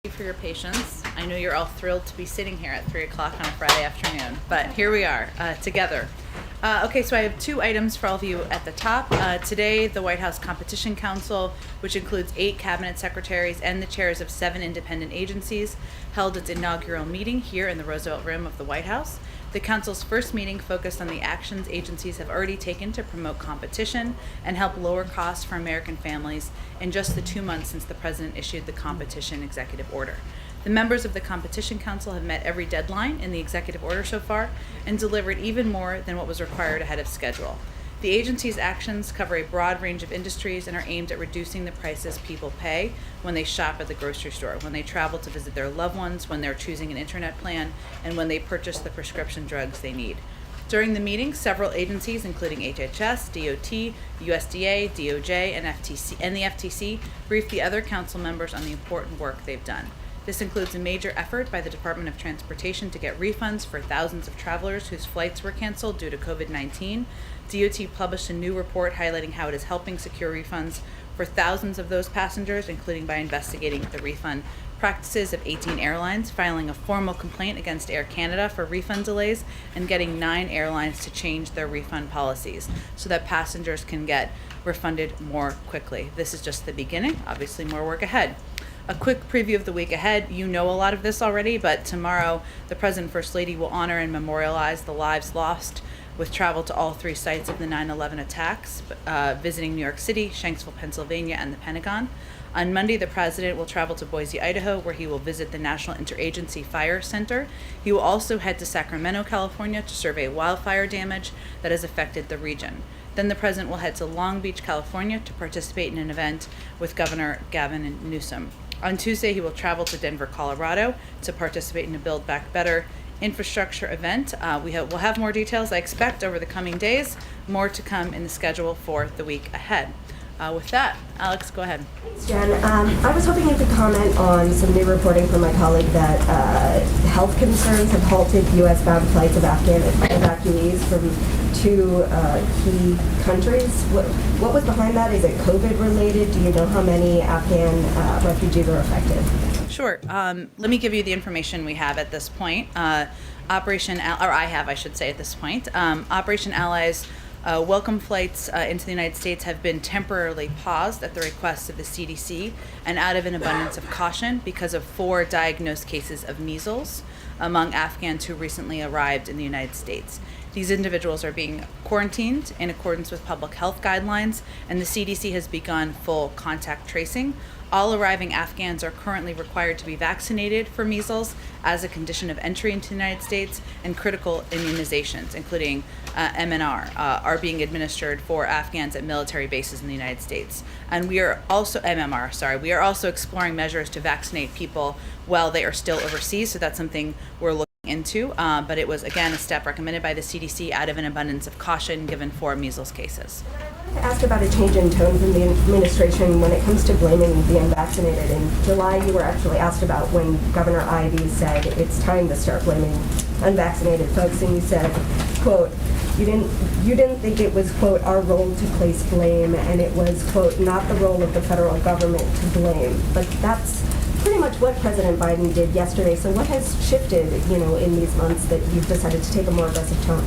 Thank you for your patience. I know you're all thrilled to be sitting here at 3 o'clock on a Friday afternoon, but here we are together. Okay, so I have two items for all of you at the top. Today, the White House Competition Council, which includes 8 cabinet secretaries and the chairs of 7 independent agencies, held its inaugural meeting here in the Roosevelt Room of the White House. The council's first meeting focused on the actions agencies have already taken to promote competition and help lower costs for American families in just the 2 months since the president issued the competition executive order. The members of the Competition Council have met every deadline in the executive order so far and delivered even more than what was required ahead of schedule. The agency's actions cover a broad range of industries and are aimed at reducing the prices people pay when they shop at the grocery store, when they travel to visit their loved ones, when they're choosing an internet plan, and when they purchase the prescription drugs they need. During the meeting, several agencies, including HHS, DOT, USDA, DOJ, and the FTC, briefed the other council members on the important work they've done. This includes a major effort by the Department of Transportation to get refunds for thousands of travelers whose flights were canceled due to COVID-19. DOT published a new report highlighting how it is helping secure refunds for thousands of those passengers, including by investigating the refund practices of 18 airlines, filing a formal complaint against Air Canada for refund delays, and getting 9 airlines to change their refund policies so that passengers can get refunded more quickly. This is just the beginning. Obviously, more work ahead. A quick preview of the week ahead. You know a lot of this already, but tomorrow the President and First Lady will honor and memorialize the lives lost with travel to all 3 sites of the 9/11 attacks, visiting New York City, Shanksville, Pennsylvania, and the Pentagon. On Monday, the President will travel to Boise, Idaho, where he will visit the National Interagency Fire Center. He will also head to Sacramento, California, to survey wildfire damage that has affected the region. Then the President will head to Long Beach, California, to participate in an event with Governor Gavin Newsom. On Tuesday, he will travel to Denver, Colorado, to participate in a Build Back Better infrastructure event. We'll have more details, I expect, over the coming days. More to come in the schedule for the week ahead. With that, Alex, go ahead. Thanks, Jen. I was hoping you could comment on some new reporting from my colleague that health concerns have halted U.S.-bound flights of Afghan evacuees from 2 key countries. What was behind that? Is it COVID-related? Do you know how many Afghan refugees are affected? Sure. Let me give you the information we have at this point. Operation Allies welcome flights into the United States have been temporarily paused at the request of the CDC and out of an abundance of caution because of 4 diagnosed cases of measles among Afghans who recently arrived in the United States. These individuals are being quarantined in accordance with public health guidelines, and the CDC has begun full contact tracing. All arriving Afghans are currently required to be vaccinated for measles as a condition of entry into the United States, and critical immunizations, including MNR, are being administered for Afghans at military bases in the United States. And we are also exploring measures to vaccinate people while they are still overseas, so that's something we're looking into, but it was, again, a step recommended by the CDC out of an abundance of caution given 4 measles cases. I wanted to ask about a change in tone from the administration when it comes to blaming the unvaccinated. In July, you were actually asked about when Governor Ivey said it's time to start blaming unvaccinated folks, and you said, quote, you didn't think it was, quote, our role to place blame, and it was, quote, not the role of the federal government to blame. But that's pretty much what President Biden did yesterday. So what has shifted, in these months that you've decided to take a more aggressive tone?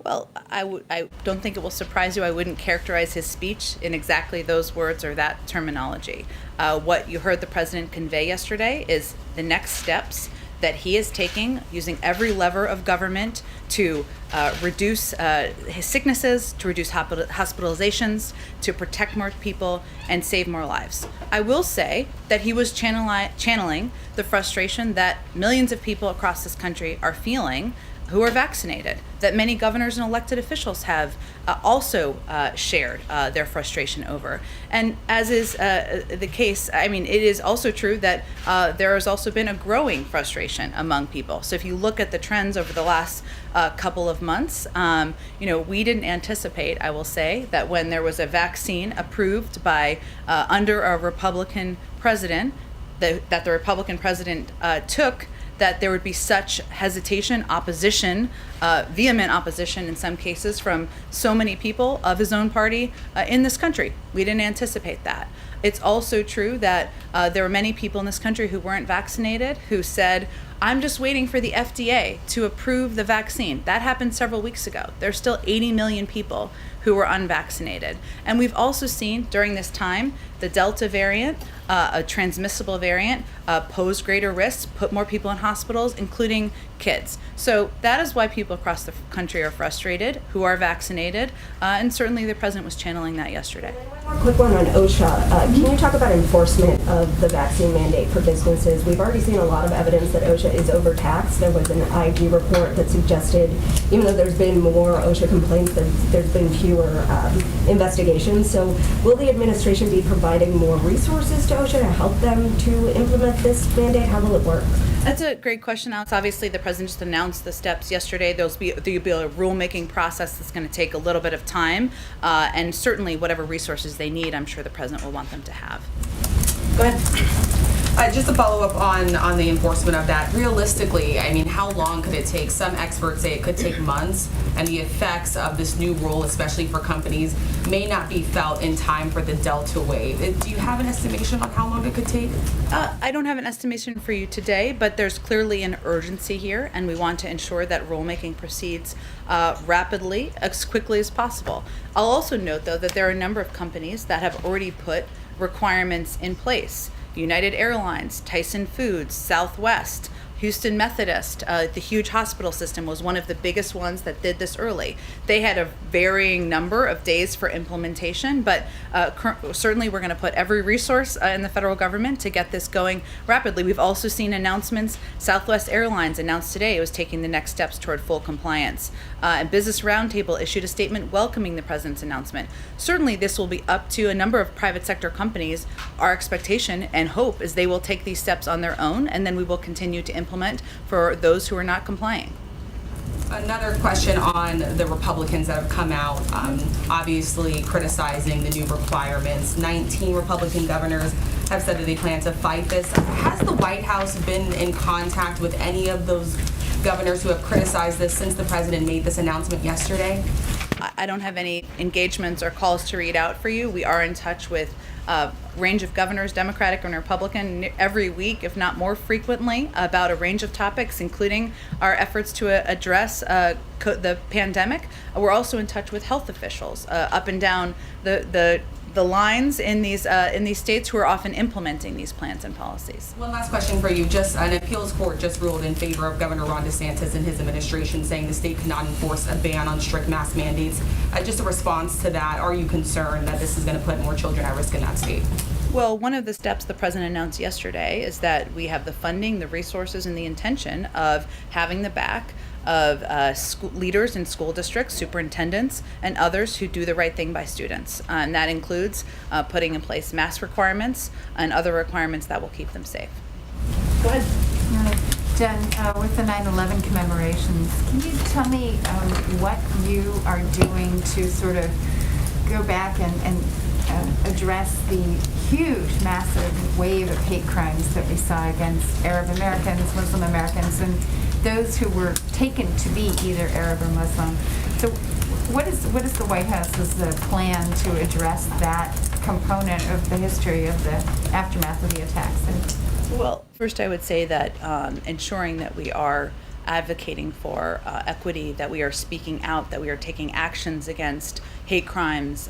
Well, I don't think it will surprise you. I wouldn't characterize his speech in exactly those words or that terminology. What you heard the president convey yesterday is the next steps that he is taking, using every lever of government to reduce his sicknesses, to reduce hospitalizations, to protect more people and save more lives. I will say that he was channeling the frustration that millions of people across this country are feeling who are vaccinated, that many governors and elected officials have also shared their frustration over. And as is the case, it is also true that there has also been a growing frustration among people. So if you look at the trends over the last couple of months, we didn't anticipate, I will say, that when there was a vaccine approved by under a Republican president, that the Republican president took, that there would be such hesitation, opposition, vehement opposition in some cases from so many people of his own party in this country. We didn't anticipate that. It's also true that there were many people in this country who weren't vaccinated who said, I'm just waiting for the FDA to approve the vaccine. That happened several weeks ago. There's still 80 million people who were unvaccinated. And we've also seen during this time the Delta variant, a transmissible variant, pose greater risks, put more people in hospitals, including kids. So that is why people across the country are frustrated, who are vaccinated, and certainly the president was channeling that yesterday. One more quick one on OSHA. Can you talk about enforcement of the vaccine mandate for businesses? We've already seen a lot of evidence that OSHA is overtaxed. There was an IG report that suggested, even though there's been more OSHA complaints, there's been fewer investigations. So will the administration be providing more resources to OSHA to help them to implement this mandate? How will it work? That's a great question, Alex. Obviously, the president just announced the steps yesterday. There'll be a rulemaking process that's going to take a little bit of time, and certainly whatever resources they need, I'm sure the president will want them to have. Go ahead. Just to follow up on the enforcement of that, realistically, I mean, how long could it take? Some experts say it could take months, and the effects of this new rule, especially for companies, may not be felt in time for the Delta wave. Do you have an estimation on how long it could take? I don't have an estimation for you today, but there's clearly an urgency here, and we want to ensure that rulemaking proceeds rapidly, as quickly as possible. I'll also note, though, that there are a number of companies that have already put requirements in place. United Airlines, Tyson Foods, Southwest, Houston Methodist, the huge hospital system was one of the biggest ones that did this early. They had a varying number of days for implementation, but certainly we're going to put every resource in the federal government to get this going rapidly. We've also seen announcements. Southwest Airlines announced today it was taking the next steps toward full compliance. And Business Roundtable issued a statement welcoming the president's announcement. Certainly this will be up to a number of private sector companies. Our expectation and hope is they will take these steps on their own, and then we will continue to implement for those who are not complying. Another question on the Republicans that have come out, obviously criticizing the new requirements. 19 Republican governors have said that they plan to fight this. Has the White House been in contact with any of those governors who have criticized this since the president made this announcement yesterday? I don't have any engagements or calls to read out for you. We are in touch with a range of governors, Democratic and Republican, every week, if not more frequently, about a range of topics, including our efforts to address the pandemic. We're also in touch with health officials up and down the lines in these states who are often implementing these plans and policies. One last question for you. Just an appeals court just ruled in favor of Governor Ron DeSantis and his administration, saying the state cannot enforce a ban on strict mask mandates. Just a response to that, are you concerned that this is going to put more children at risk in that state? Well, one of the steps the president announced yesterday is that we have the funding, the resources, and the intention of having the back of school leaders in school districts, superintendents, and others who do the right thing by students. And that includes putting in place mask requirements and other requirements that will keep them safe. Go ahead. Jen, with the 9/11 commemorations, can you tell me what you are doing to sort of go back and address the huge, massive wave of hate crimes that we saw against Arab Americans, Muslim Americans, and those who were taken to be either Arab or Muslim? So what is the White House's plan to address that component of the history of the aftermath of the attacks? Well, first I would say that ensuring that we are advocating for equity, that we are speaking out, that we are taking actions against hate crimes,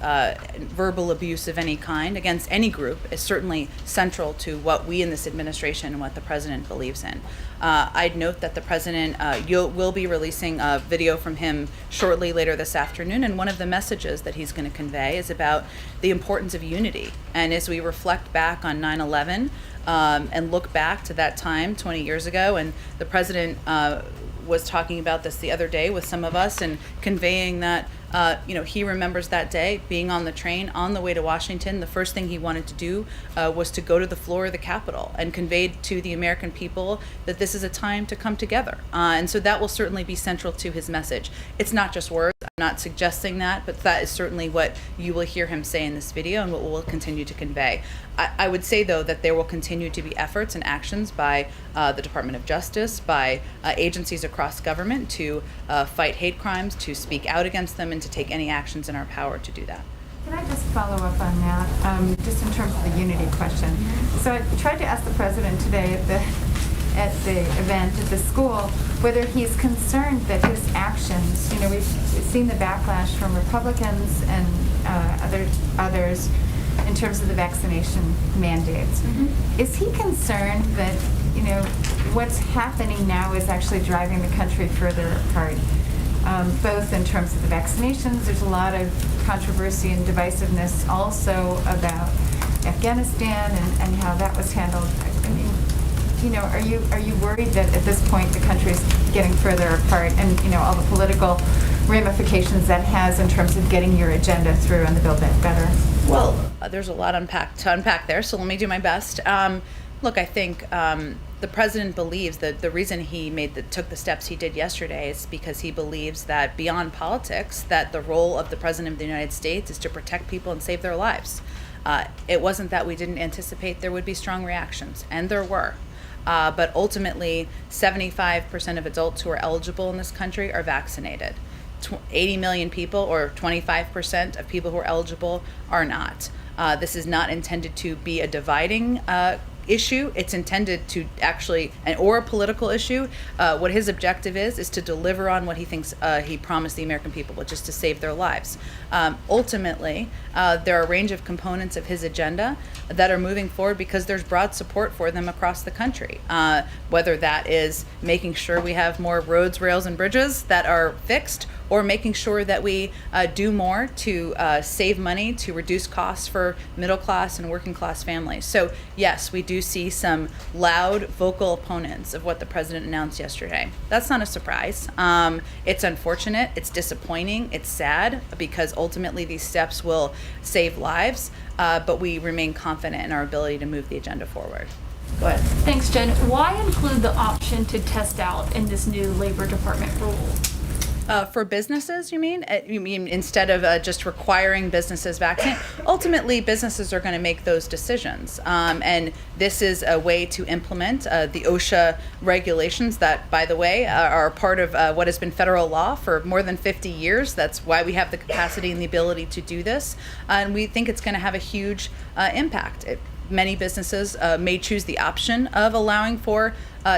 verbal abuse of any kind against any group is certainly central to what we in this administration and what the president believes in. I'd note that the president will be releasing a video from him shortly later this afternoon, and one of the messages that he's going to convey is about the importance of unity. And as we reflect back on 9/11 and look back to that time 20 years ago, and the president was talking about this the other day with some of us and conveying that he remembers that day being on the train on the way to Washington. The first thing he wanted to do was to go to the floor of the Capitol and convey to the American people that this is a time to come together. And so that will certainly be central to his message. It's not just words. I'm not suggesting that, but that is certainly what you will hear him say in this video and what we'll continue to convey. I would say, though, that there will continue to be efforts and actions by the Department of Justice, by agencies across government to fight hate crimes, to speak out against them, and to take any actions in our power to do that. Can I just follow up on that, just in terms of the unity question? So I tried to ask the president today at the event at the school whether he's concerned that his actions, we've seen the backlash from Republicans and others in terms of the vaccination mandates. Is he concerned that, what's happening now is actually driving the country further apart? Both in terms of the vaccinations, there's a lot of controversy and divisiveness also about Afghanistan and how that was handled. I mean, are you worried that at this point the country is getting further apart and, all the political ramifications that has in terms of getting your agenda through on the Build Back Better? Well, there's a lot to unpack there, so let me do my best. Look, I think the president believes that the reason he took the steps he did yesterday is because he believes that beyond politics, that the role of the president of the United States is to protect people and save their lives. It wasn't that we didn't anticipate there would be strong reactions, and there were. But ultimately, 75% of adults who are eligible in this country are vaccinated. 80 million people, or 25% of people who are eligible, are not. This is not intended to be a dividing issue. It's intended to actually, or a political issue. What his objective is to deliver on what he thinks he promised the American people, which is to save their lives. Ultimately, there are a range of components of his agenda that are moving forward because there's broad support for them across the country. Whether that is making sure we have more roads, rails, and bridges that are fixed, or making sure that we do more to save money, to reduce costs for middle class and working class families. So yes, we do see some loud vocal opponents of what the president announced yesterday. That's not a surprise. It's unfortunate, it's disappointing, it's sad, because ultimately these steps will save lives, but we remain confident in our ability to move the agenda forward. Go ahead. Thanks, Jen. Why include the option to test out in this new Labor Department rule? For businesses, you mean? You mean instead of just requiring businesses vaccinate? Ultimately, businesses are going to make those decisions. And this is a way to implement the OSHA regulations that, by the way, are part of what has been federal law for more than 50 years. That's why we have the capacity and the ability to do this. And we think it's going to have a huge impact. Many businesses may choose the option of allowing for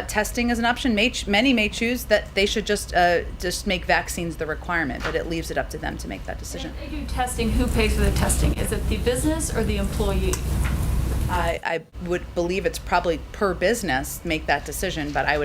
testing as an option. Many may choose that they should just make vaccines the requirement, but it leaves it up to them to make that decision. If they do testing, who pays for the testing? Is it the business or the employee? I would believe it's probably per business make that decision, but I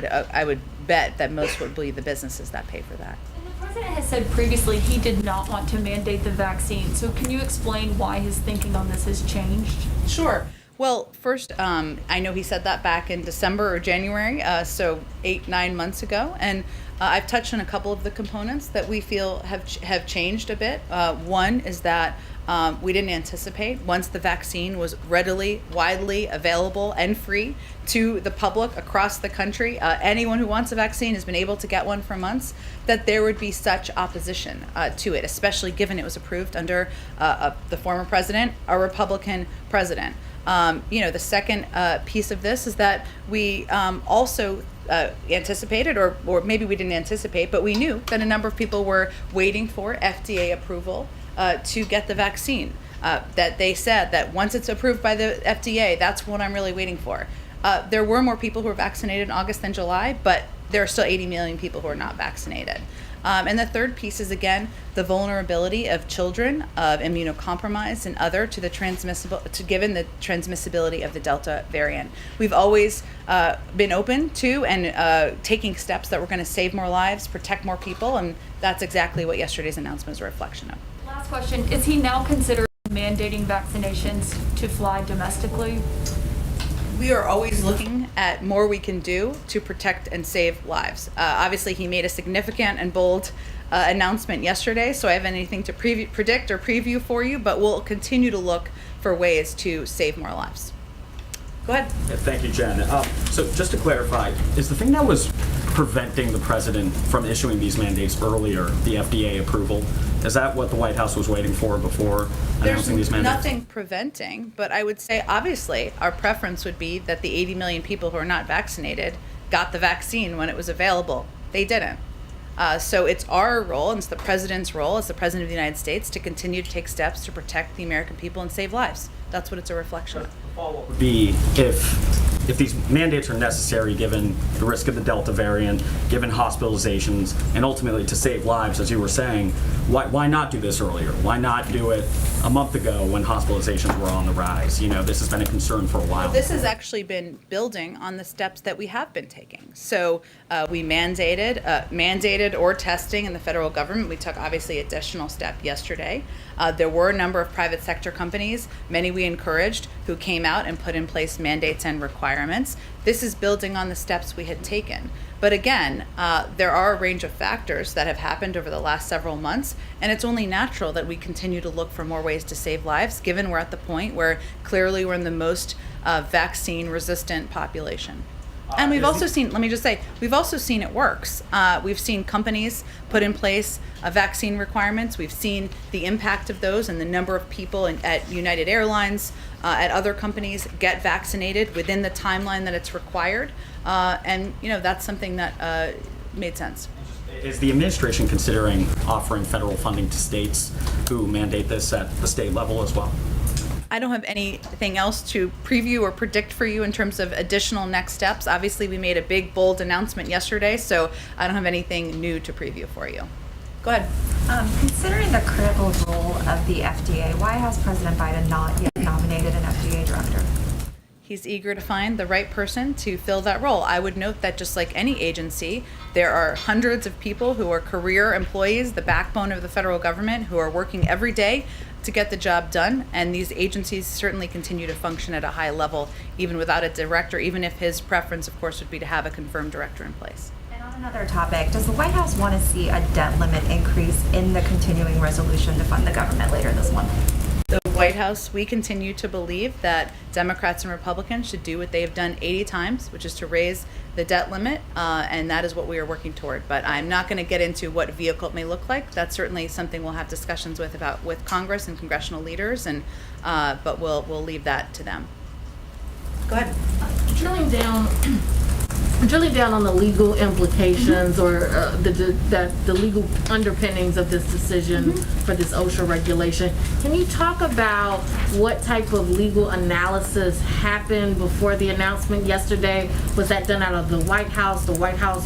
would bet that most would be the businesses that pay for that. And the president has said previously he did not want to mandate the vaccine. So can you explain why his thinking on this has changed? Sure. Well, first, I know he said that back in December or January, so 8-9 months ago, and I've touched on a couple of the components that we feel have changed a bit. One is that we didn't anticipate, once the vaccine was readily, widely available and free to the public across the country, anyone who wants a vaccine has been able to get one for months, that there would be such opposition to it, especially given it was approved under the former president, a Republican president. The second piece of this is that we also anticipated, or maybe we didn't anticipate, but we knew that a number of people were waiting for FDA approval to get the vaccine. That they said that once it's approved by the FDA, that's what I'm really waiting for. There were more people who were vaccinated in August than July, but there are still 80 million people who are not vaccinated. And the third piece is, again, the vulnerability of children, of immunocompromised and other given the transmissibility of the Delta variant. We've always been open to and taking steps that were going to save more lives, protect more people, and that's exactly what yesterday's announcement is a reflection of. Last question. Is he now considering mandating vaccinations to fly domestically? We are always looking at more we can do to protect and save lives. Obviously, he made a significant and bold announcement yesterday, so I haven't anything to predict or preview for you, but we'll continue to look for ways to save more lives. Go ahead. Yeah, thank you, Jen. So just to clarify, is the thing that was preventing the president from issuing these mandates earlier the FDA approval? Is that what the White House was waiting for before announcing these There's mandates? nothing preventing, but I would say obviously our preference would be that the 80 million people who are not vaccinated got the vaccine when it was available. They didn't. So it's our role, and it's the president's role as the president of the United States to continue to take steps to protect the American people and save lives. That's what it's a reflection of. Follow-up would be if these mandates are necessary given the risk of the Delta variant, given hospitalizations, and ultimately to save lives, as you were saying, why not do this earlier? Why not do it a month ago when hospitalizations were on the rise? You know, this has been a concern for a while. This has actually been building on the steps that we have been taking. So we mandated or testing in the federal government. We took obviously additional step yesterday. There were a number of private sector companies, many we encouraged, who came out and put in place mandates and requirements. This is building on the steps we had taken. But again, there are a range of factors that have happened over the last several months, and it's only natural that we continue to look for more ways to save lives, given we're at the point where clearly we're in the most vaccine-resistant population. And we've also seen, let me just say, we've also seen it works. We've seen companies put in place vaccine requirements. We've seen the impact of those and the number of people at United Airlines, at other companies get vaccinated within the timeline that it's required. And, you know, that's something that made sense. Is the administration considering offering federal funding to states who mandate this at the state level as well? I don't have anything else to preview or predict for you in terms of additional next steps. Obviously, we made a big, bold announcement yesterday, so I don't have anything new to preview for you. Go ahead. Considering the critical role of the FDA, why has President Biden not yet nominated an FDA director? He's eager to find the right person to fill that role. I would note that just like any agency, there are hundreds of people who are career employees, the backbone of the federal government, who are working every day to get the job done. And these agencies certainly continue to function at a high level, even without a director, even if his preference, of course, would be to have a confirmed director in place. And on another topic, does the White House want to see a debt limit increase in the continuing resolution to fund the government later this month? The White House, we continue to believe that Democrats and Republicans should do what they have done 80 times, which is to raise the debt limit, and that is what we are working toward. But I'm not going to get into what vehicle it may look like. That's certainly something we'll have discussions with Congress and congressional leaders, and but we'll leave that to them. Go ahead. Drilling down on the legal implications or the legal underpinnings of this decision for this OSHA regulation. Can you talk about what type of legal analysis happened before the announcement yesterday? Was that done out of the White House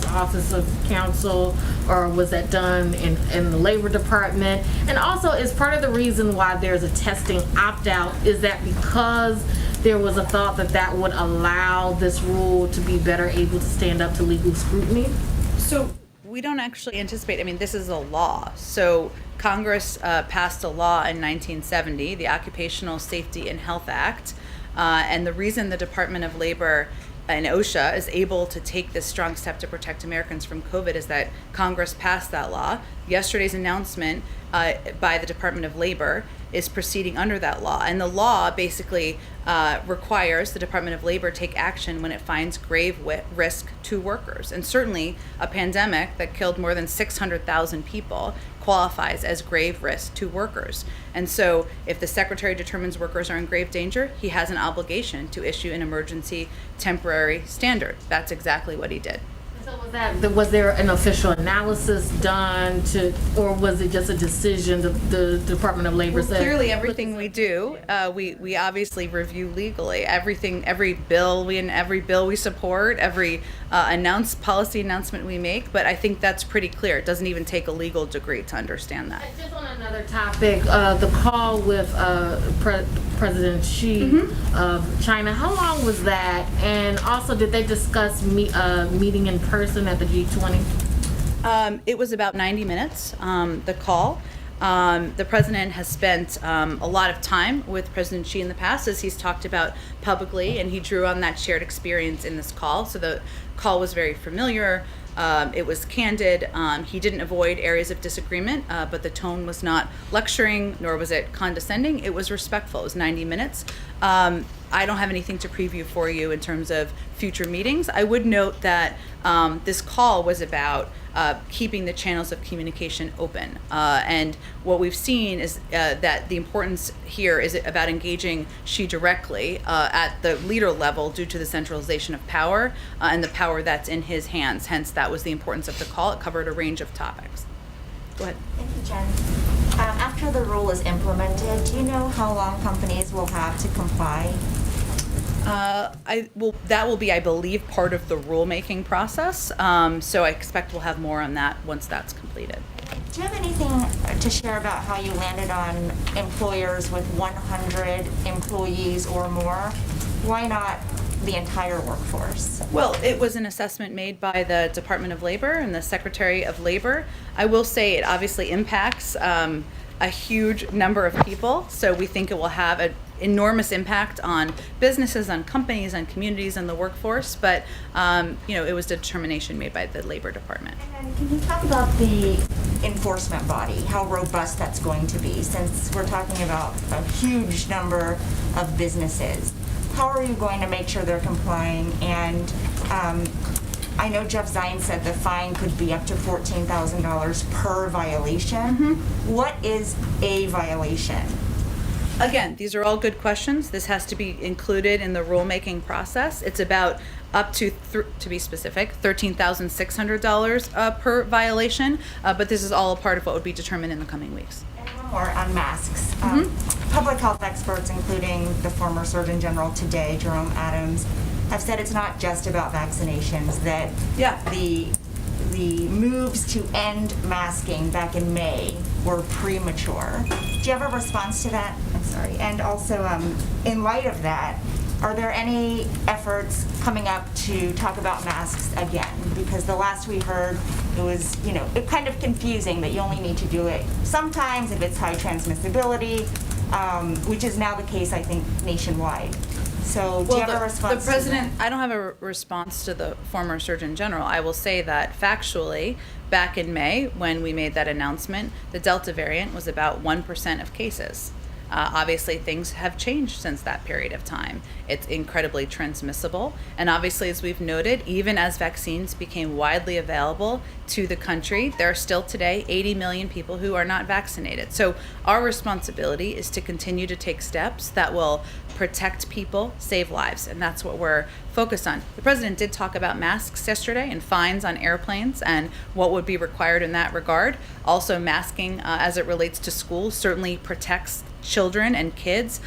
Office of Counsel, or was that done in the Labor Department? And also, is part of the reason why there's a testing opt-out, is that because there was a thought that would allow this rule to be better able to stand up to legal scrutiny? So we don't actually anticipate, I mean, this is a law. So Congress passed a law in 1970, the Occupational Safety and Health Act. And the reason the Department of Labor and OSHA is able to take this strong step to protect Americans from COVID is that Congress passed that law. Yesterday's announcement by the Department of Labor is proceeding under that law. And the law basically requires the Department of Labor take action when it finds grave risk to workers. And certainly a pandemic that killed more than 600,000 people qualifies as grave risk to workers. And so if the secretary determines workers are in grave danger, he has an obligation to issue an emergency temporary standard. That's exactly what he did. So was there an official analysis done or was it just a decision the Department of Labor said? Clearly, everything we do, we obviously review legally. Every bill we support, every policy announcement we make. But I think that's pretty clear. It doesn't even take a legal degree to understand that. Just on another topic, the call with President Xi of China. How long was that? And also, did they discuss meeting in person at the G20? It was about 90 minutes, the call. The president has spent a lot of time with President Xi in the past, as he's talked about publicly, and he drew on that shared experience in this call. So the call was very familiar. It was candid. He didn't avoid areas of disagreement, but the tone was not lecturing, nor was it condescending. It was respectful. It was 90 minutes. I don't have anything to preview for you in terms of future meetings. I would note that this call was about keeping the channels of communication open. And what we've seen is that the importance here is about engaging Xi directly at the leader level due to the centralization of power and the power that's in his hands. Hence, that was the importance of the call. It covered a range of topics. Go ahead. Thank you, Jen. After the rule is implemented, do you know how long companies will have to comply? That will be, I believe, part of the rulemaking process. So I expect we'll have more on that once that's completed. Do you have anything to share about how you landed on employers with 100 employees or more? Why not the entire workforce? Well, it was an assessment made by the Department of Labor and the Secretary of Labor. I will say it obviously impacts a huge number of people, so we think it will have an enormous impact on businesses, on companies, on communities, and the workforce, but it was a determination made by the Labor Department. And can you talk about the enforcement body, how robust that's going to be, since we're talking about a huge number of businesses? How are you going to make sure they're complying? And I know Jeff Zients said the fine could be up to $14,000 per violation. Mm-hmm. What is a violation? Again, these are all good questions. This has to be included in the rulemaking process. It's about up to be specific, $13,600 per violation, but this is all a part of what would be determined in the coming weeks. And one more on masks. Mm-hmm. Public health experts, including the former Surgeon General today, Jerome Adams, have said it's not just about vaccinations, that the moves to end masking back in May were premature. Do you have a response to that? I'm sorry. And also, in light of that, are there any efforts coming up to talk about masks again? Because the last we heard, it was, it kind of confusing that you only need to do it sometimes if it's high transmissibility, which is now the case, I think, nationwide. So do you have a response the president, I don't have a response to the former Surgeon General. I will say that factually, back in May, when we made that announcement, the Delta variant was about 1% of cases. Obviously, things have changed since that period of time. It's incredibly transmissible. And obviously, as we've noted, even as vaccines became widely available to the country, there are still today 80 million people who are not vaccinated. So our responsibility is to continue to take steps that will protect people, save lives, and that's what we're focused on. The president did talk about masks yesterday and fines on airplanes and what would be required in that regard. Also, masking as it relates to schools certainly protects children and kids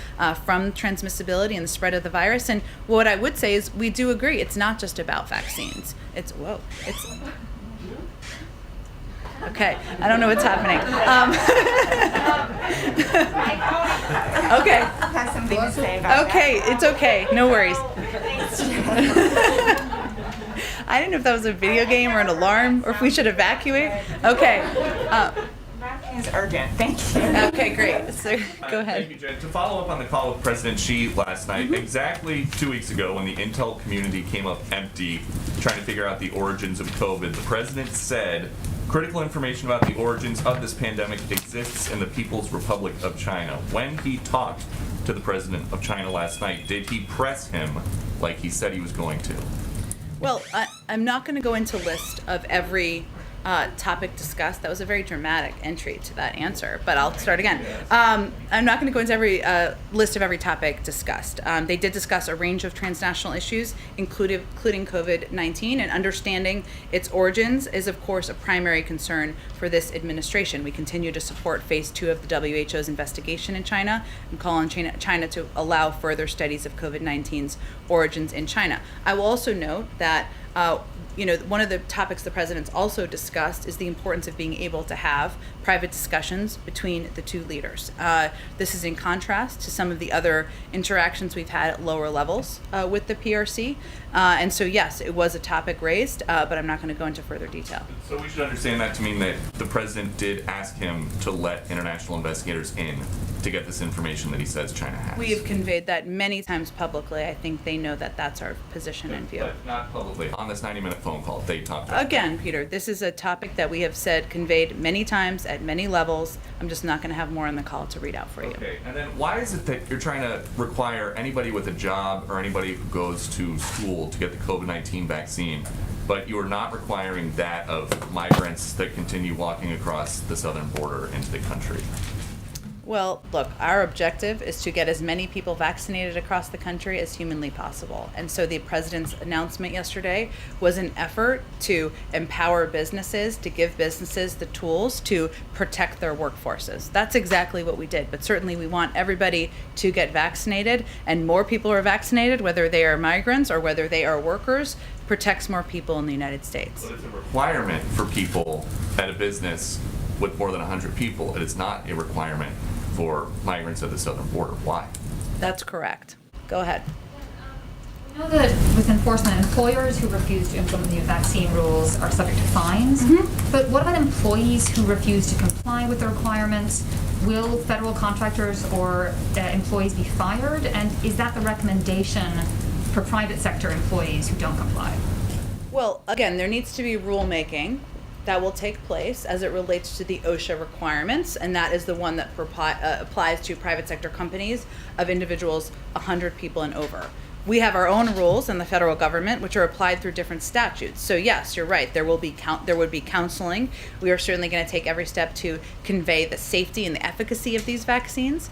from transmissibility and the spread of the virus. And what I would say is we do agree it's not just about vaccines. It's okay, I don't know what's happening. Okay. Has something to say about Okay, that. it's okay. No worries. I didn't know if that was a video game or an alarm or if we should evacuate. Okay. Masking is urgent. Thank you. Okay, great. So go ahead. Thank you, Jen. To follow up on the call with President Xi last night, exactly 2 weeks ago when the intel community came up empty trying to figure out the origins of COVID, the president said, critical information about the origins of this pandemic exists in the People's Republic of China. When he talked to the president of China last night, did he press him like he said he was going to? Well, I'm not going to go into a list of every topic discussed. That was a very dramatic entry to that answer, but I'll start again. I'm not going to go into every list of every topic discussed. They did discuss a range of transnational issues, including COVID-19, and understanding its origins is, of course, a primary concern for this administration. We continue to support phase 2 of the WHO's investigation in China and call on China to allow further studies of COVID-19's origins in China. I will also note that one of the topics the president's also discussed is the importance of being able to have private discussions between the two leaders. This is in contrast to some of the other interactions we've had at lower levels with the PRC. And so, yes, it was a topic raised, but I'm not going to go into further detail. So we should understand that to mean that the president did ask him to let international investigators in to get this information that he says China has. We have conveyed that many times publicly. I think they know that that's our position and view. But not publicly. On this 90-minute phone call, they talked about Again, Peter, this is a topic that we have said, conveyed many times at many levels. I'm just not going to have more on the call to read out for you. Okay, and then why is it that you're trying to require anybody with a job or anybody who goes to school to get the COVID-19 vaccine, but you are not requiring that of migrants that continue walking across the southern border into the country? Well, look, our objective is to get as many people vaccinated across the country as humanly possible. And so the president's announcement yesterday was an effort to empower businesses, to give businesses the tools to protect their workforces. That's exactly what we did. But certainly we want everybody to get vaccinated, and more people are vaccinated, whether they are migrants or whether they are workers, protects more people in the United States. But it's a requirement for people at a business with more than 100 people. It is not a requirement for migrants at the southern border. Why? That's correct. Go ahead. We know that with enforcement, employers who refuse to implement the vaccine rules are subject to fines. But what about employees who refuse to comply with the requirements? Will federal contractors or employees be fired? And is that the recommendation for private sector employees who don't comply? Well, again, there needs to be rulemaking that will take place as it relates to the OSHA requirements, and that is the one that applies to private sector companies of individuals 100 people and over. We have our own rules in the federal government, which are applied through different statutes. So yes, you're right. There would be counseling. We are certainly going to take every step to convey the safety and the efficacy of these vaccines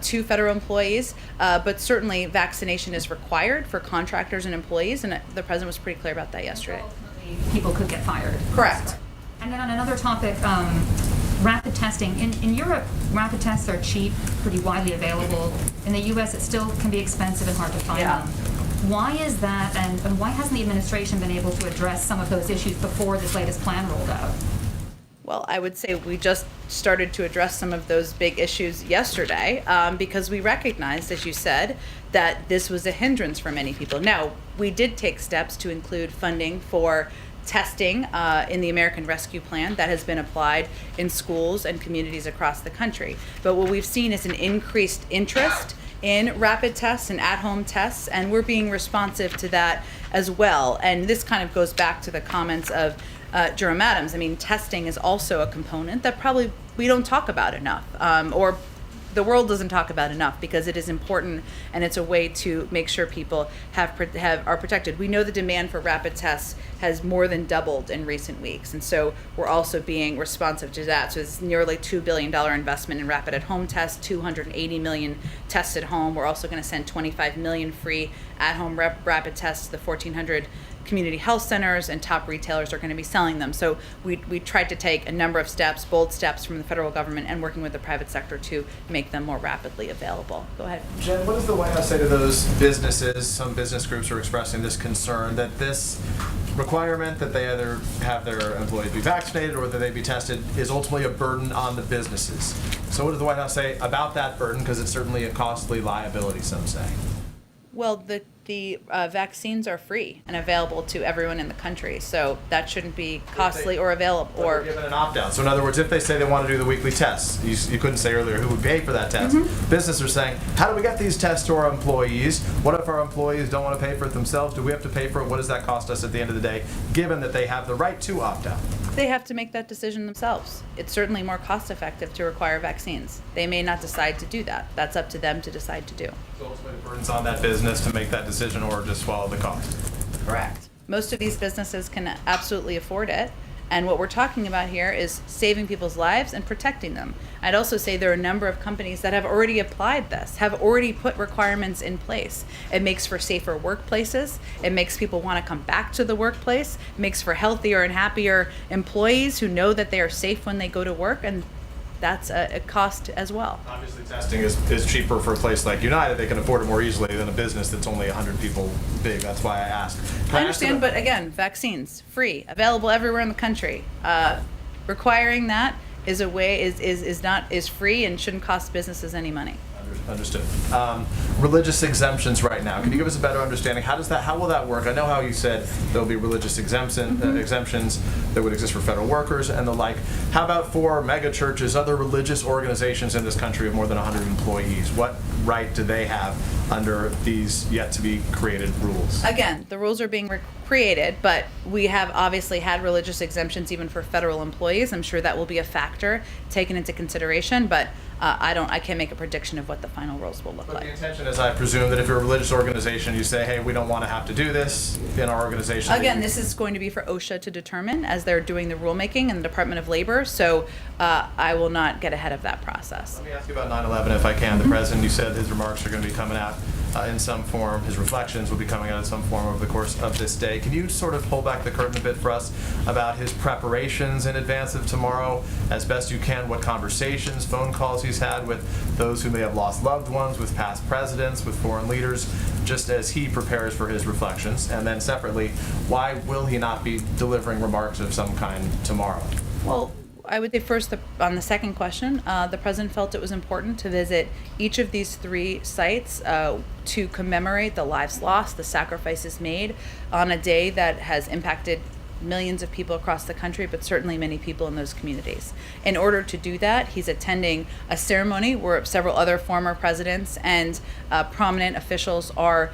to federal employees. But certainly, vaccination is required for contractors and employees, and the president was pretty clear about that yesterday. Ultimately, people could get fired. Correct. And then on another topic, rapid testing. In Europe, rapid tests are cheap, pretty widely available. In the U.S., it still can be expensive and hard to find them. Why is that, and why hasn't the administration been able to address some of those issues before this latest plan rolled out? Well, I would say we just started to address some of those big issues yesterday because we recognized, as you said, that this was a hindrance for many people. Now, we did take steps to include funding for testing in the American Rescue Plan that has been applied in schools and communities across the country. But what we've seen is an increased interest in rapid tests and at-home tests, and we're being responsive to that as well. And this kind of goes back to the comments of Jerome Adams. I mean, testing is also a component that probably we don't talk about enough, or the world doesn't talk about enough, because it is important and it's a way to make sure people are protected. We know the demand for rapid tests has more than doubled in recent weeks, and so we're also being responsive to that. So it's nearly $2 billion investment in rapid at-home tests, 280 million tests at home. We're also going to send 25 million free at-home rapid tests to the 1,400 community health centers, and top retailers are going to be selling them. So we tried to take a number of steps, bold steps from the federal government and working with the private sector to make them more rapidly available. Go ahead. Jen, what does the White House say to those businesses? Some business groups are expressing this concern that this requirement that they either have their employees be vaccinated or that they be tested is ultimately a burden on the businesses. So what does the White House say about that burden? Because it's certainly a costly liability, some say. Well, the vaccines are free and available to everyone in the country, so that shouldn't be costly or available. Or they're given an opt-out. So in other words, if they say they want to do the weekly tests, you couldn't say earlier who would pay for that test. Businesses are saying, how do we get these tests to our employees? What if our employees don't want to pay for it themselves? Do we have to pay for it? What does that cost us at the end of the day, given that they have the right to opt out? They have to make that decision themselves. It's certainly more cost effective to require vaccines. They may not decide to do that. That's up to them to decide to do. So ultimately the burden's on that business to make that decision or just swallow the cost. Correct. Most of these businesses can absolutely afford it. And what we're talking about here is saving people's lives and protecting them. I'd also say there are a number of companies that have already applied this, have already put requirements in place. It makes for safer workplaces. It makes people want to come back to the workplace. It makes for healthier and happier employees who know that they are safe when they go to work, and that's a cost as well. Obviously, testing is cheaper for a place like United. They can afford it more easily than a business that's only 100 people big. That's why I asked. I understand, but again, vaccines, free, available everywhere in the country. Requiring that is free and shouldn't cost businesses any money. Understood. Religious exemptions right now. Can you give us a better understanding? How will that work? I know how you said there'll be religious exemptions that would exist for federal workers and the like. How about for mega churches, other religious organizations in this country of more than 100 employees? What right do they have under these yet to be created rules? Again, the rules are being created, but we have obviously had religious exemptions even for federal employees. I'm sure that will be a factor taken into consideration, but I can't make a prediction of what the final rules will look But like. the intention is, I presume, that if you're a religious organization, you say, hey, we don't want to have to do this in our organization. Again, this is going to be for OSHA to determine as they're doing the rulemaking in the Department of Labor, so I will not get ahead of that process. Let me ask you about 9/11 if I can. The president, you said his remarks are going to be coming out in some form. His reflections will be coming out in some form over the course of this day. Can you sort of pull back the curtain a bit for us about his preparations in advance of tomorrow, as best you can, what conversations, phone calls he's had with those who may have lost loved ones, with past presidents, with foreign leaders, just as he prepares for his reflections? And then separately, why will he not be delivering remarks of some kind tomorrow? Well, I would say first, on the second question, the president felt it was important to visit each of these 3 sites to commemorate the lives lost, the sacrifices made on a day that has impacted millions of people across the country, but certainly many people in those communities. In order to do that, he's attending a ceremony where several other former presidents and prominent officials are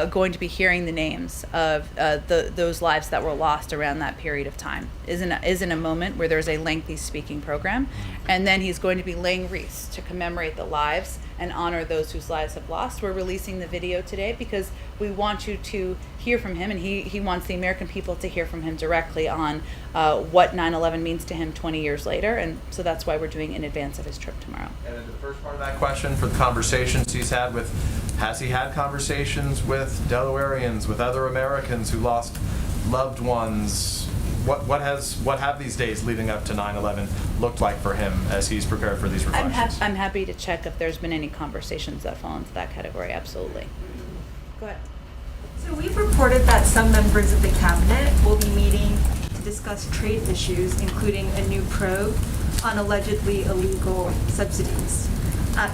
going to be hearing the names of those lives that were lost around that period of time. Is in a moment where there's a lengthy speaking program, and then he's going to be laying wreaths to commemorate the lives and honor those whose lives have lost. We're releasing the video today because we want you to hear from him, and he wants the American people to hear from him directly on what 9/11 means to him 20 years later, and so that's why we're doing it in advance of his trip tomorrow. And then the first part of that question, for the conversations he's had with, has he had conversations with Delawareans, with other Americans who lost loved ones? What have these days leading up to 9/11 looked like for him as he's prepared for these reflections? I'm happy to check if there's been any conversations that fall into that category. Absolutely. Go ahead. So we've reported that some members of the cabinet will be meeting to discuss trade issues, including a new probe on allegedly illegal subsidies.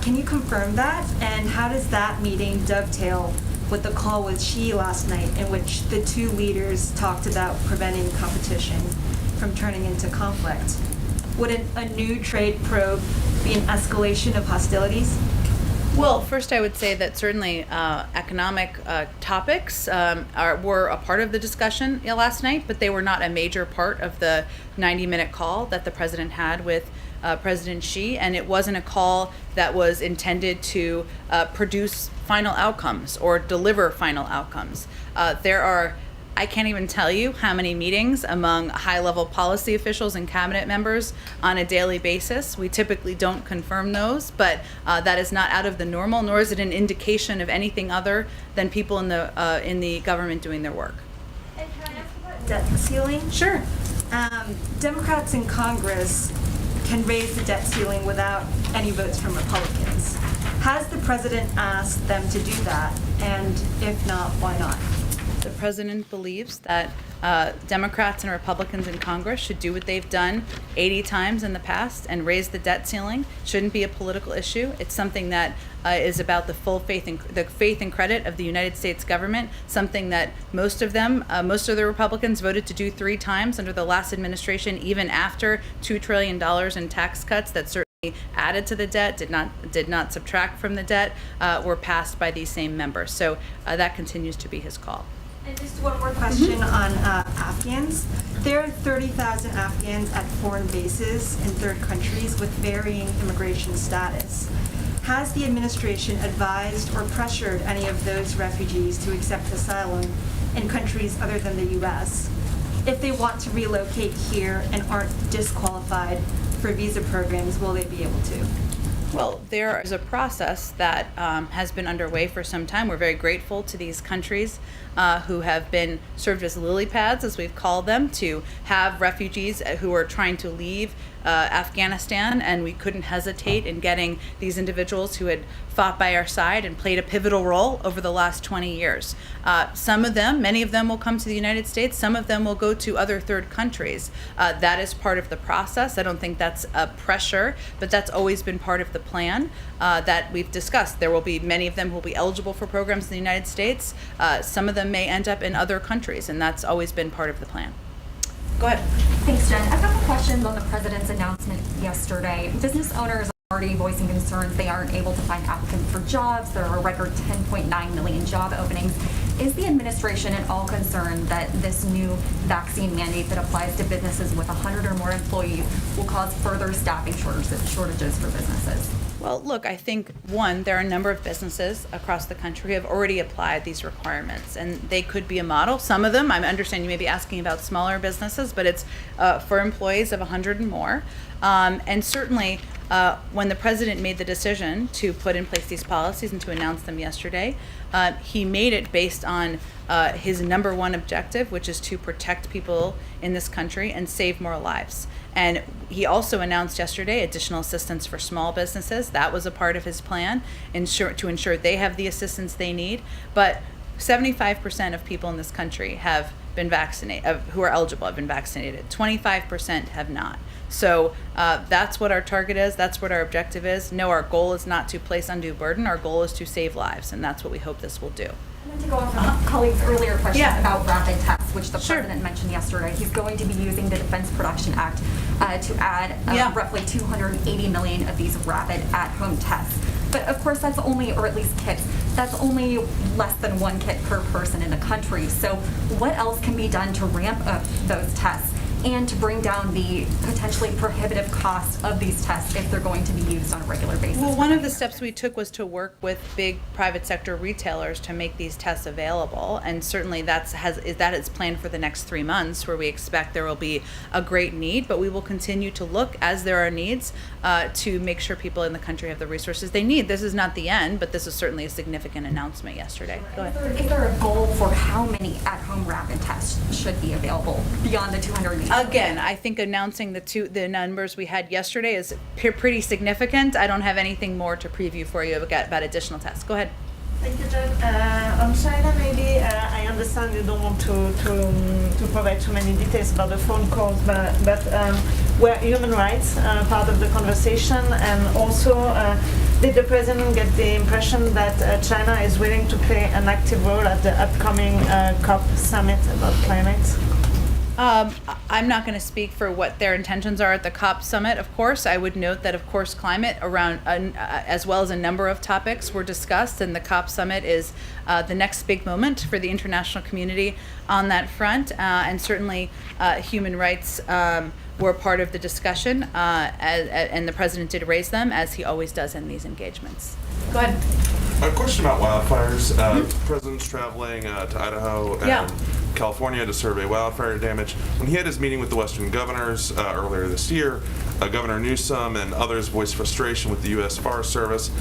Can you confirm that? And how does that meeting dovetail with the call with Xi last night, in which the 2 leaders talked about preventing competition from turning into conflict? Would a new trade probe be an escalation of hostilities? Well, first I would say that certainly economic topics were a part of the discussion last night, but they were not a major part of the 90-minute call that the president had with President Xi, and it wasn't a call that was intended to produce final outcomes or deliver final outcomes. I can't even tell you how many meetings among high-level policy officials and cabinet members on a daily basis. We typically don't confirm those, but that is not out of the normal, nor is it an indication of anything other than people in the government doing their work. And can I ask about debt ceiling? Sure. Democrats in Congress can raise the debt ceiling without any votes from Republicans. Has the president asked them to do that? And if not, why not? The president believes that Democrats and Republicans in Congress should do what they've done 80 times in the past and raise the debt ceiling. Shouldn't be a political issue. It's something that is about the full faith and credit of the United States government. Something that most of the Republicans voted to do 3 times under the last administration, even after $2 trillion in tax cuts that certainly added to the debt, did not subtract from the debt, were passed by these same members. So that continues to be his call. And just one more question on Afghans. There are 30,000 Afghans at foreign bases in 3rd countries with varying immigration status. Has the administration advised or pressured any of those refugees to accept asylum in countries other than the U.S.? If they want to relocate here and aren't disqualified for visa programs, will they be able to? Well, there is a process that has been underway for some time. We're very grateful to these countries who have been served as lily pads, as we've called them, to have refugees who are trying to leave Afghanistan, and we couldn't hesitate in getting these individuals who had fought by our side and played a pivotal role over the last 20 years. Many of them will come to the United States. Some of them will go to other 3rd countries. That is part of the process. I don't think that's a pressure, but that's always been part of the plan that we've discussed. There will be many of them who will be eligible for programs in the United States. Some of them may end up in other countries, and that's always been part of the plan. Go ahead. Thanks, Jen. A couple questions on the president's announcement yesterday. Business owners are already voicing concerns they aren't able to find applicants for jobs. There are a record 10.9 million job openings. Is the administration at all concerned that this new vaccine mandate that applies to businesses with 100 or more employees will cause further staffing shortages for businesses? Well, look, I think, one, there are a number of businesses across the country who have already applied these requirements, and they could be a model. Some of them, I understand you may be asking about smaller businesses, but it's for employees of 100 and more. And certainly, when the president made the decision to put in place these policies and to announce them yesterday, he made it based on his number one objective, which is to protect people in this country and save more lives. And he also announced yesterday additional assistance for small businesses. That was a part of his plan, to ensure they have the assistance they need. But 75% of people in this country have been vaccinated, who are eligible have been vaccinated. 25% have not. So that's what our target is. That's what our objective is. No, our goal is not to place undue burden. Our goal is to save lives, and that's what we hope this will do. And then to go off of colleagues' earlier question about rapid tests, which the president mentioned yesterday, he's going to be using the Defense Production Act to add roughly 280 million of these rapid at-home tests. But of course, that's only, or at least kits, that's only less than one kit per person in the country. So what else can be done to ramp up those tests and to bring down the potentially prohibitive cost of these tests if they're going to be used on a regular basis? Well, one of the steps we took was to work with big private sector retailers to make these tests available, and certainly that is planned for the next 3 months, where we expect there will be a great need, but we will continue to look as there are needs to make sure people in the country have the resources they need. This is not the end, but this is certainly a significant announcement yesterday. Go ahead. Is there a goal for how many at-home rapid tests should be available beyond the 280? Again, I think announcing the numbers we had yesterday is pretty significant. I don't have anything more to preview for you about additional tests. Go ahead. Thank you, Jen. On China, maybe I understand you don't want to provide too many details about the phone calls, but were human rights part of the conversation? And also, did the president get the impression that China is willing to play an active role at the upcoming COP summit about climate? I'm not going to speak for what their intentions are at the COP summit, of course. I would note that, of course, climate around, as well as a number of topics were discussed, and the COP summit is the next big moment for the international community on that front. And certainly human rights were part of the discussion, and the president did raise them, as he always does in these engagements. Go ahead. A question about wildfires. The president's traveling to Idaho and California to survey wildfire damage. When he had his meeting with the Western governors earlier this year, Governor Newsom and others voiced frustration with the U.S. Forest Service,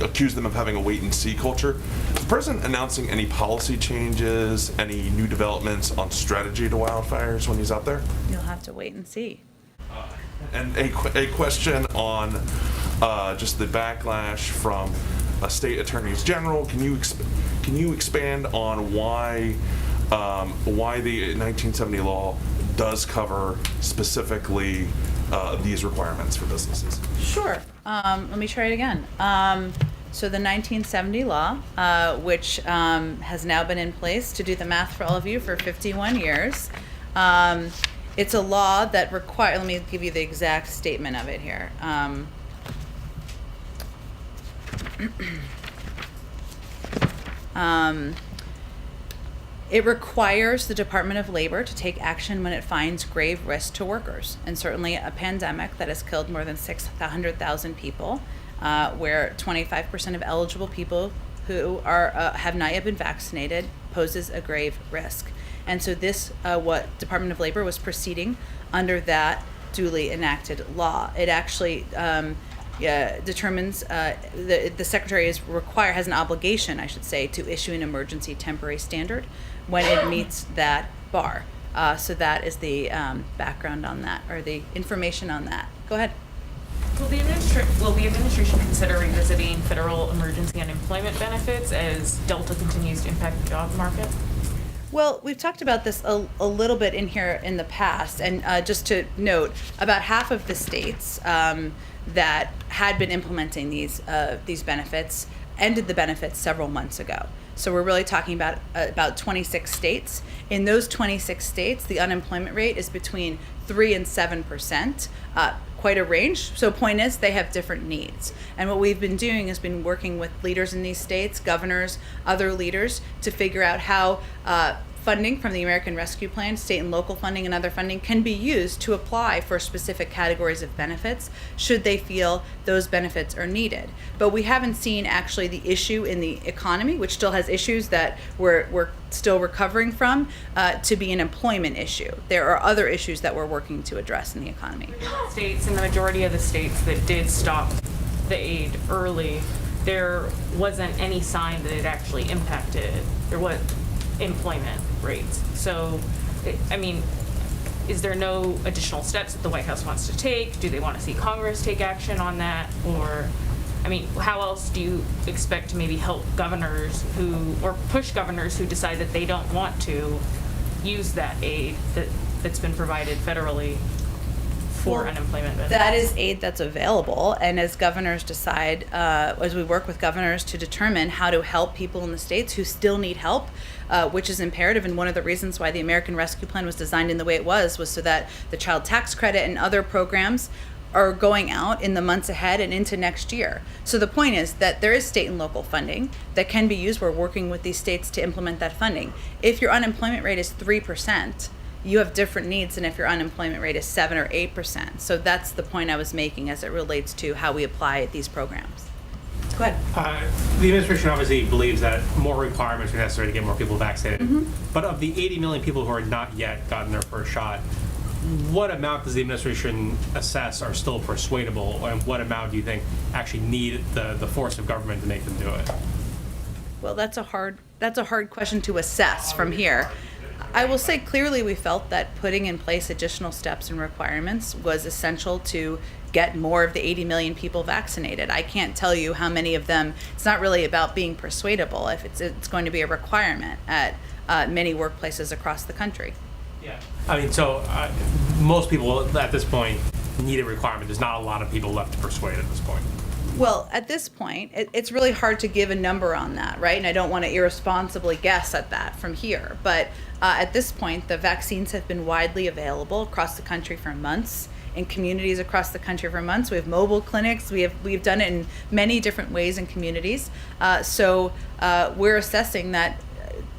accused them of having a wait-and-see culture. Is the president announcing any policy changes, any new developments on strategy to wildfires when he's out there? You'll have to wait and see. And a question on just the backlash from state attorneys general. Can you expand on why the 1970 law does cover specifically these requirements for businesses? Sure. Let me try it again. So the 1970 law, which has now been in place, to do the math for all of you, for 51 years. It's a law that requires, let me give you the exact statement of it here. It requires the Department of Labor to take action when it finds grave risk to workers, and certainly a pandemic that has killed more than 600,000 people, where 25% of eligible people who are have not yet been vaccinated poses a grave risk. And so this, what Department of Labor was proceeding under that duly enacted law. It actually determines the Secretary has an obligation, I should say, to issue an emergency temporary standard when it meets that bar. So that is the background on that, or the information on that. Go ahead. Will the administration consider revisiting federal emergency unemployment benefits as Delta continues to impact the job market? Well, we've talked about this a little bit in here in the past, and just to note, about half of the states that had been implementing these benefits ended the benefits several months ago. So we're really talking about 26 states. In those 26 states, the unemployment rate is between 3 and 7%. Quite a range. So point is, they have different needs. And what we've been doing is been working with leaders in these states, governors, other leaders, to figure out how funding from the American Rescue Plan, state and local funding and other funding, can be used to apply for specific categories of benefits should they feel those benefits are needed. But we haven't seen actually the issue in the economy, which still has issues that we're still recovering from, to be an employment issue. There are other issues that we're working to address in the economy. States, and the majority of the states that did stop the aid early, there wasn't any sign that it actually impacted employment rates. So, I mean, is there no additional steps that the White House wants to take? Do they want to see Congress take action on that? Or, I mean, how else do you expect to maybe help governors or push governors who decide that they don't want to use that aid that's been provided federally for unemployment benefits? That is aid that's available, and as governors decide, as we work with governors to determine how to help people in the states who still need help, which is imperative, and one of the reasons why the American Rescue Plan was designed in the way it was so that the child tax credit and other programs are going out in the months ahead and into next year. So the point is that there is state and local funding that can be used. We're working with these states to implement that funding. If your unemployment rate is 3%, you have different needs than if your unemployment rate is 7 or 8%. So that's the point I was making as it relates to how we apply these programs. Go ahead. The administration obviously believes that more requirements are necessary to get more people vaccinated. But of the 80 million people who are not yet gotten their first shot, what amount does the administration assess are still persuadable, and what amount do you think actually need the force of government to make them do it? Well, that's a hard question to assess from here. I will say clearly we felt that putting in place additional steps and requirements was essential to get more of the 80 million people vaccinated. I can't tell you how many of them. It's not really about being persuadable if it's going to be a requirement at many workplaces across the country. Yeah. I mean, so most people at this point need a requirement. There's not a lot of people left to persuade at this point. Well, at this point, it's really hard to give a number on that, right? And I don't want to irresponsibly guess at that from here. But at this point, the vaccines have been widely available across the country for months, in communities across the country for months. We have mobile clinics. We've done it in many different ways in communities. So we're assessing that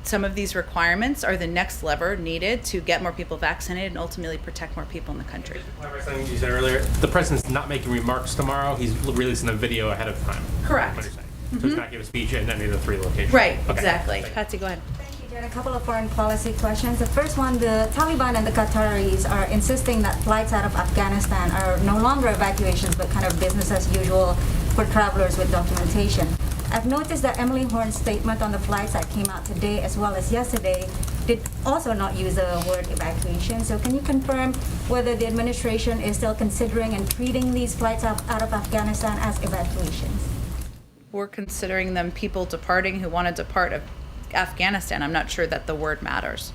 some of these requirements are the next lever needed to get more people vaccinated and ultimately protect more people in the country. Something you said earlier, the president's not making remarks tomorrow. He's releasing a video ahead of time. Correct. What you're saying. So he's not giving a speech in any of the 3 locations. Right, Okay. exactly. Patsy, go ahead. Thank you, Jen. A couple of foreign policy questions. The first one, the Taliban and the Qataris are insisting that flights out of Afghanistan are no longer evacuations, but kind of business as usual for travelers with documentation. I've noticed that Emily Horn's statement on the flights that came out today as well as yesterday did also not use the word evacuation. So can you confirm whether the administration is still considering and treating these flights out of Afghanistan as evacuations? We're considering them people departing who want to depart of Afghanistan. I'm not sure that the word matters.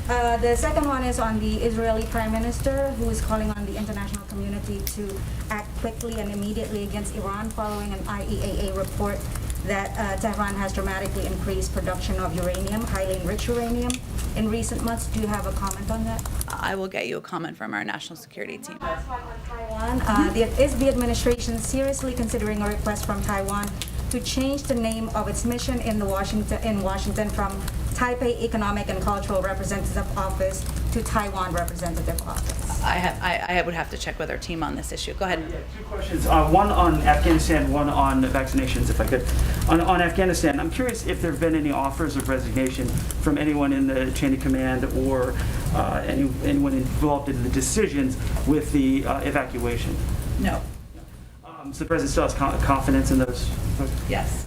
The second one is on the Israeli Prime Minister, who is calling on the international community to act quickly and immediately against Iran following an IAEA report that Tehran has dramatically increased production of uranium, highly enriched uranium, in recent months. Do you have a comment on that? I will get you a comment from our national security team. Last one on Taiwan. Is the administration seriously considering a request from Taiwan to change the name of its mission in Washington from Taipei Economic and Cultural Representative Office to Taiwan Representative Office? I would have to check with our team on this issue. Go ahead. Yeah, 2 questions. One on Afghanistan, one on vaccinations, if I could. On Afghanistan, I'm curious if there have been any offers of resignation from anyone in the chain of command or anyone involved in the decisions with the evacuation. No. So the president still has confidence in those? Yes.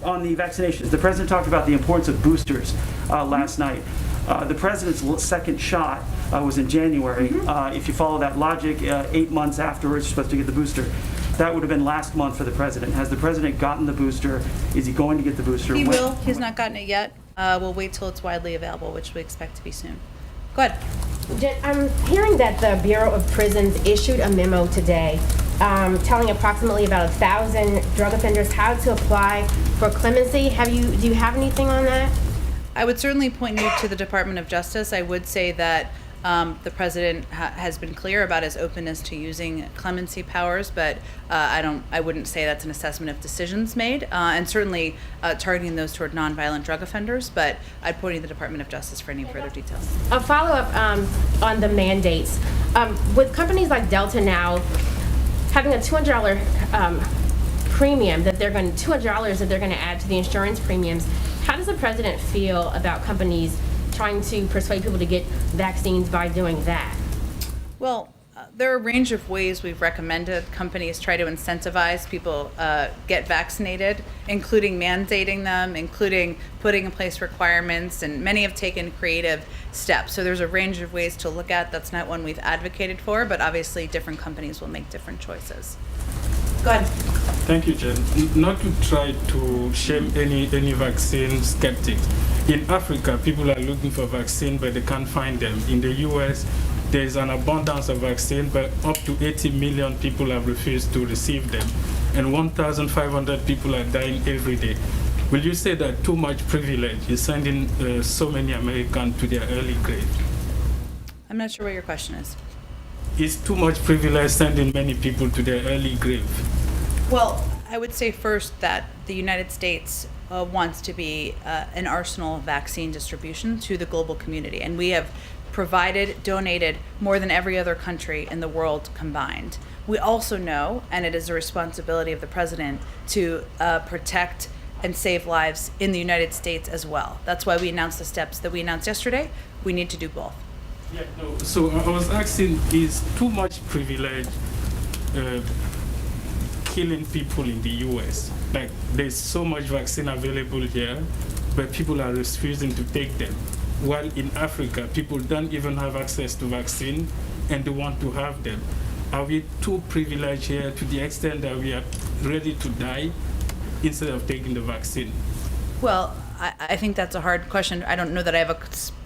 On the vaccinations, the president talked about the importance of boosters last night. The president's second shot was in January. If you follow that logic, 8 months afterwards, you're supposed to get the booster. That would have been last month for the president. Has the president gotten the booster? Is he going to get the booster? He will. He's not gotten it yet. We'll wait till it's widely available, which we expect to be soon. Go ahead. I'm hearing that the Bureau of Prisons issued a memo today telling approximately about 1,000 drug offenders how to apply for clemency. Do you have anything on that? I would certainly point you to the Department of Justice. I would say that the president has been clear about his openness to using clemency powers, but I wouldn't say that's an assessment of decisions made, and certainly targeting those toward nonviolent drug offenders. But I'd point you to the Department of Justice for any further details. A follow-up on the mandates. With companies like Delta now having a $200 premium that they're going to add to the insurance premiums, how does the president feel about companies trying to persuade people to get vaccines by doing that? Well, there are a range of ways we've recommended companies try to incentivize people get vaccinated, including mandating them, including putting in place requirements, and many have taken creative steps. So there's a range of ways to look at. That's not one we've advocated for, but obviously different companies will make different choices. Go ahead. Thank you, Jen. Not to try to shame any vaccine skeptics. In Africa, people are looking for vaccine, but they can't find them. In the US, there is an abundance of vaccine, but up to 80 million people have refused to receive them, and 1,500 people are dying every day. Will you say that too much privilege is sending so many Americans to their early grave? I'm not sure what your question is. Is too much privilege sending many people to their early grave? Well, I would say first that the United States wants to be an arsenal of vaccine distribution to the global community, and we have donated more than every other country in the world combined. We also know, and it is a responsibility of the president, to protect and save lives in the United States as well. That's why we announced the steps that we announced yesterday. We need to do both. Yeah, no. So I was asking, is too much privilege killing people in the US? Like, there's so much vaccine available here, but people are refusing to take them. While in Africa, people don't even have access to vaccine, and they want to have them. Are we too privileged here to the extent that we are ready to die instead of taking the vaccine? Well, I think that's a hard question. I don't know that I have a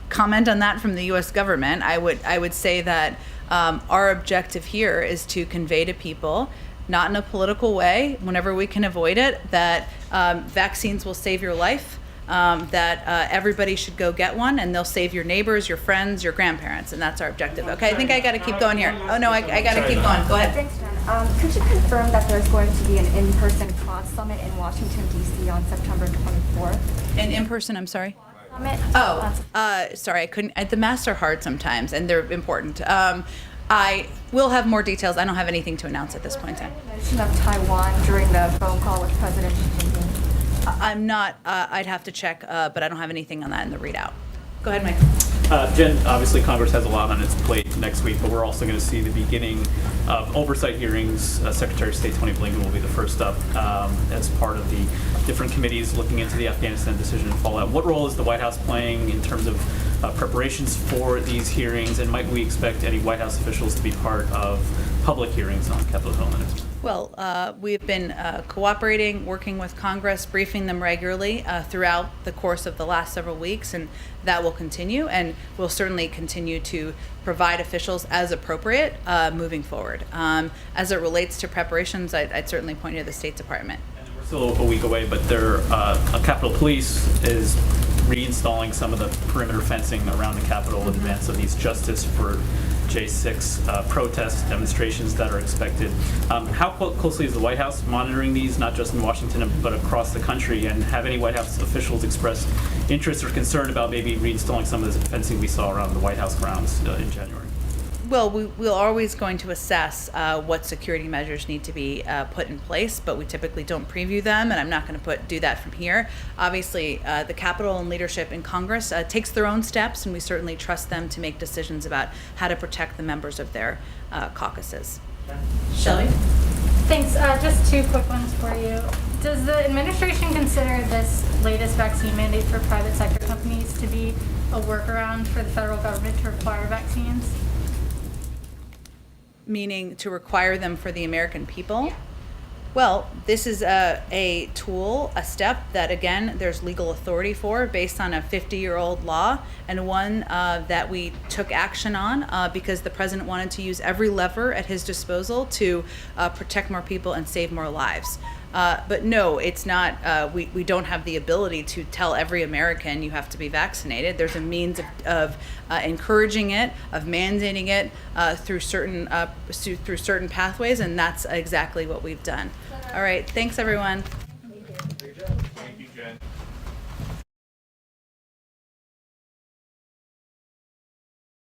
comment on that from the U.S. government. I would say that our objective here is to convey to people, not in a political way, whenever we can avoid it, that vaccines will save your life, that everybody should go get one, and they'll save your neighbors, your friends, your grandparents, and that's our objective. Okay, I think I got to keep going here. Oh no, I got to keep going. Go ahead. Thanks, Jen. Could you confirm that there's going to be an in-person Quad Summit in Washington, D.C. on September 24th? An in-person, I'm sorry? Summit? Sorry, I couldn't. The masks are hard sometimes, and they're important. I will have more details. I don't have anything to announce at this point in time. Mention of Taiwan during the phone call with President Xi Jinping. I'm not. I'd have to check, but I don't have anything on that in the readout. Go ahead, Mike. Jen, obviously Congress has a lot on its plate next week, but we're also going to see the beginning of oversight hearings. Secretary of State Tony Blinken will be the first up as part of the different committees looking into the Afghanistan decision and fallout. What role is the White House playing in terms of preparations for these hearings, and might we expect any White House officials to be part of public hearings on Capitol Hill next week? Well, we've been cooperating, working with Congress, briefing them regularly throughout the course of the last several weeks, and that will continue, and we'll certainly continue to provide officials as appropriate moving forward. As it relates to preparations, I'd certainly point you to the State Department. We're still a week away, but Capitol Police is reinstalling some of the perimeter fencing around the Capitol in advance of these Justice for J6 protests, demonstrations that are expected. How closely is the White House monitoring these, not just in Washington, but across the country? And have any White House officials expressed interest or concern about maybe reinstalling some of the fencing we saw around the White House grounds in January? Well, we're always going to assess what security measures need to be put in place, but we typically don't preview them, and I'm not going to do that from here. Obviously, the Capitol and leadership in Congress takes their own steps, and we certainly trust them to make decisions about how to protect the members of their caucuses. Shelley? Thanks. Just two quick ones for you. Does the administration consider this latest vaccine mandate for private sector companies to be a workaround for the federal government to require vaccines? Meaning to require them for the American people? Well, this is a tool, a step that, again, there's legal authority for based on a 50-year-old law, and one that we took action on because the president wanted to use every lever at his disposal to protect more people and save more lives. But no, it's not, we don't have the ability to tell every American you have to be vaccinated. There's a means of encouraging it, of mandating it through certain pathways, and that's exactly what we've done. All right, thanks everyone.